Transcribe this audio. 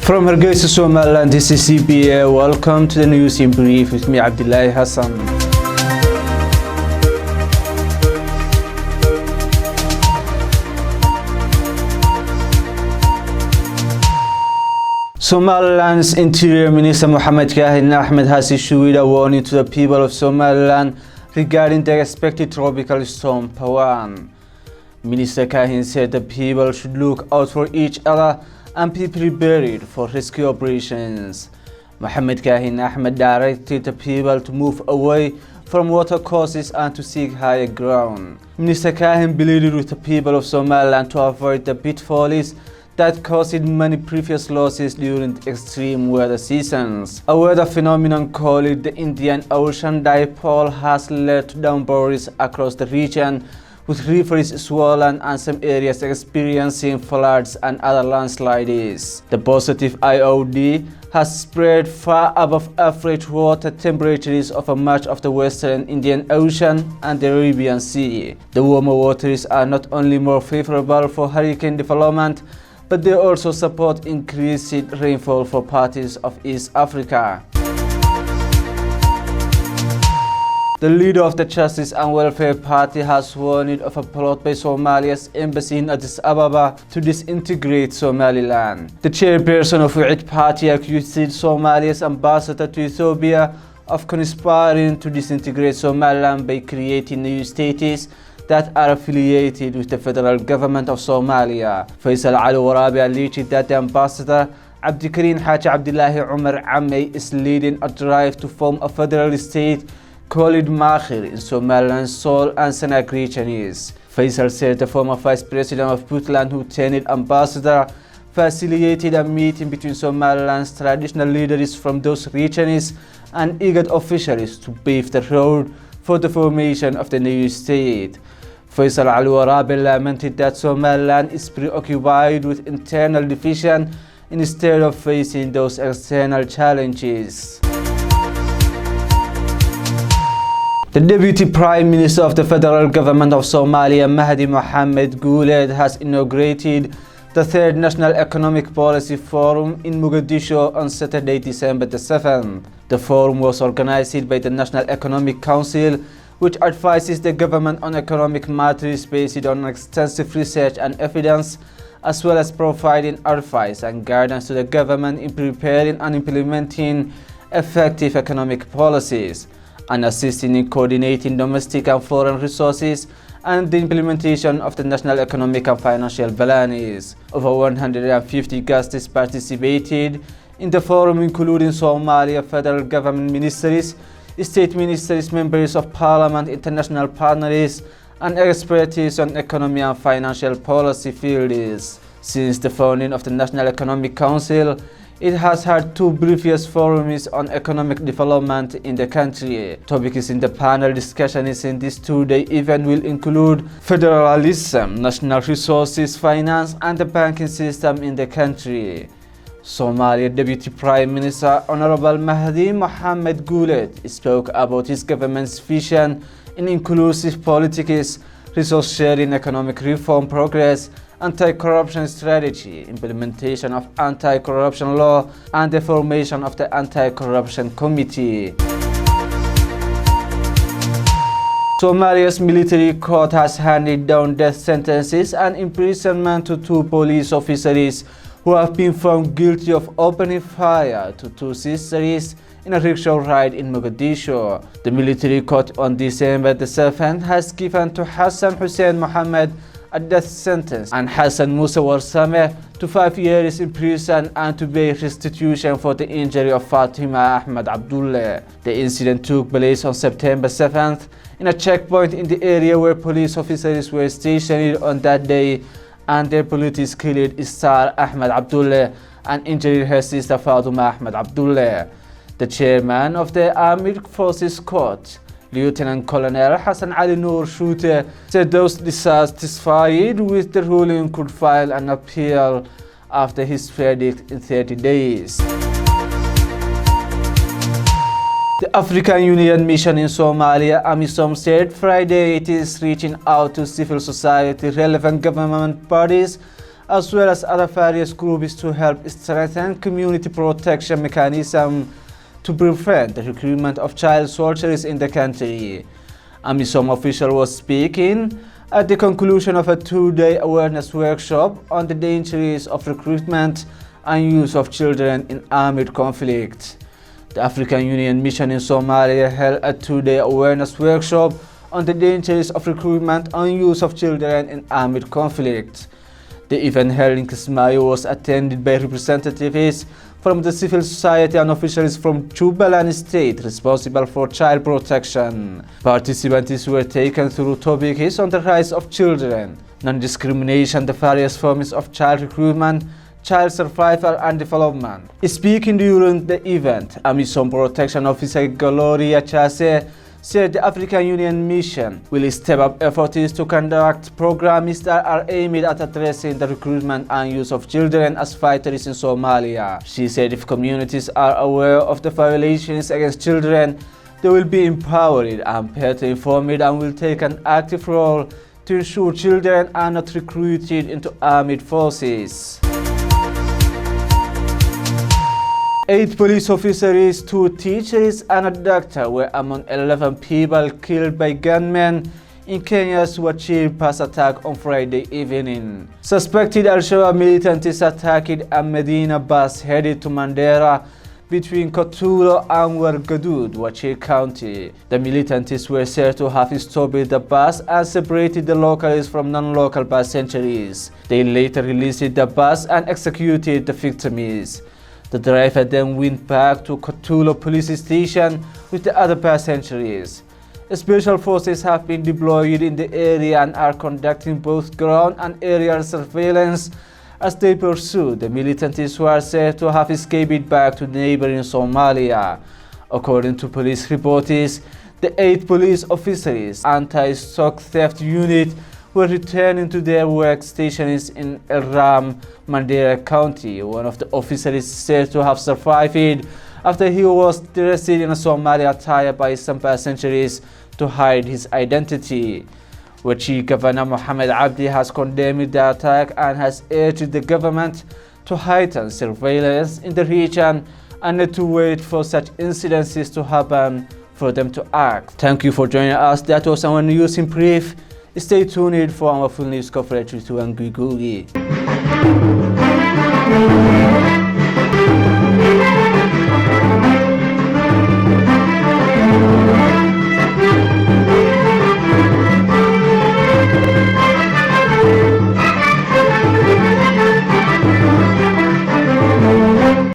From Hargeisa, Somaliland, this is CBA. Welcome to the news in brief with me, Abdillahi Hassan. Somaliland's Interior Minister Mohamed Kahin Ahmed has issued a warning to the people of Somaliland regarding the expected tropical storm Pawan. Minister Kahin said the people should look out for each other and be prepared for rescue operations. Mohamed Kahin Ahmed directed the people to move away from water courses and to seek higher ground. Minister Kahin pleaded with the people of Somaliland to avoid the pitfalls that caused many previous losses during the extreme weather seasons. A weather phenomenon called the Indian Ocean Dipole has led to downpours across the region, with rivers swollen and some areas experiencing floods and other landslides. The positive IOD has spread far above average water temperatures over much of the western Indian Ocean and the Arabian Sea. The warmer waters are not only more favorable for hurricane development, but they also support increased rainfall for parts of East Africa. The leader of the Justice and Welfare Party has warned of a plot by Somalia's embassy in Addis Ababa to disintegrate Somaliland. The chairperson of the party accused Somalia's ambassador to Ethiopia of conspiring to disintegrate Somaliland by creating new states that are affiliated with the federal government of Somalia. Faisal Al-Warabi alleged that the ambassador Abdillahi Umar Amme is leading a drive to form a federal state called Makhir in Somaliland's Sol and Sanak regions. Faisal said the former vice president of Puntland, Lieutenant Ambassador, facilitated a meeting between Somaliland's traditional leaders from those regions and IGAD officials to pave the road for the formation of the new state. Faisal Al-Warabi lamented that Somaliland is preoccupied with internal division instead of facing those external challenges. The Deputy Prime Minister of the Federal Government of Somalia, Mahdi Mohamed Guled, has inaugurated the third National Economic Policy Forum in Mogadishu on Saturday, December the 7th. The forum was organized by the National Economic Council, which advises the government on economic matters based on extensive research and evidence, as well as providing advice and guidance to the government in preparing and implementing effective economic policies, and assisting in coordinating domestic and foreign resources and the implementation of the national economic and financial plans. Over 150 guests participated in the forum, including Somalia federal government ministers, state ministers, members of parliament, international partners, and experts on economy and financial policy fields. Since the founding of the National Economic Council, it has had two previous forums on economic development in the country. Topics in the panel discussions in this two-day event will include federalism, national resources, finance, and the banking system in the country. Somalia Deputy Prime Minister Honorable Mahdi Mohamed Guled spoke about his government's vision in inclusive politics, resource sharing, economic reform progress, anti-corruption strategy, implementation of anti-corruption law, and the formation of the Anti-Corruption Committee. Somalia's military court has handed down death sentences and imprisonment to two police officers who have been found guilty of opening fire to two sisters in a rickshaw ride in Mogadishu. The military court on December the 7th has given to Hassan Hussein Mohammed a death sentence and Hassan Musa Warsame to 5 years in prison and to pay restitution for the injury of Fatima Ahmed Abdullah. The incident took place on September 7th in a checkpoint in the area where police officers were stationed on that day, and their police killed Star Ahmed Abdullah and injured her sister Fatima Ahmed Abdullah. The chairman of the Armed Forces Court, Lieutenant Colonel Hassan Ali Noor Shute, said those dissatisfied with the ruling could file an appeal after his verdict in 30 days. The African Union mission in Somalia, AMISOM, said Friday it is reaching out to civil society, relevant government bodies, as well as other various groups to help strengthen community protection mechanism to prevent the recruitment of child soldiers in the country. AMISOM official was speaking at the conclusion of a two-day awareness workshop on the dangers of recruitment and use of children in armed conflict. The African Union mission in Somalia held a two-day awareness workshop on the dangers of recruitment and use of children in armed conflict. The event held in Kismayo was attended by representatives from the civil society and officials from Jubaland state responsible for child protection. Participants were taken through topics on the rights of children, non-discrimination, the various forms of child recruitment, child survival and development. Speaking during the event, AMISOM Protection Officer Gloria Chase said the African Union mission will step up efforts to conduct programs that are aimed at addressing the recruitment and use of children as fighters in Somalia. She said if communities are aware of the violations against children, they will be empowered and better informed and will take an active role to ensure children are not recruited into armed forces. 8 police officers, 2 teachers and a doctor were among 11 people killed by gunmen in Kenya's Wachir Pass attack on Friday evening. Suspected Al-Shabaab militants attacked a Medina bus headed to Mandera between Kotulo and Wargadud, Wachir County. The militants were said to have stopped the bus and separated the locals from non-local passengers. They later released the bus and executed the victims. The driver then went back to Kotulo police station with the other passengers. Special forces have been deployed in the area and are conducting both ground and aerial surveillance as they pursue the militants who are said to have escaped back to neighboring Somalia. According to police reports, the 8 police officers anti-stock theft unit were returning to their workstations in El Ram, Mandera County. One of the officers is said to have survived after he was dressed in a Somali attire by some passengers to hide his identity. Wachir Governor Mohammed Abdi has condemned the attack and has urged the government to heighten surveillance in the region and not to wait for such incidences to happen for them to act. Thank you for joining us. That was our news in brief. Stay tuned for our full news coverage to Angui.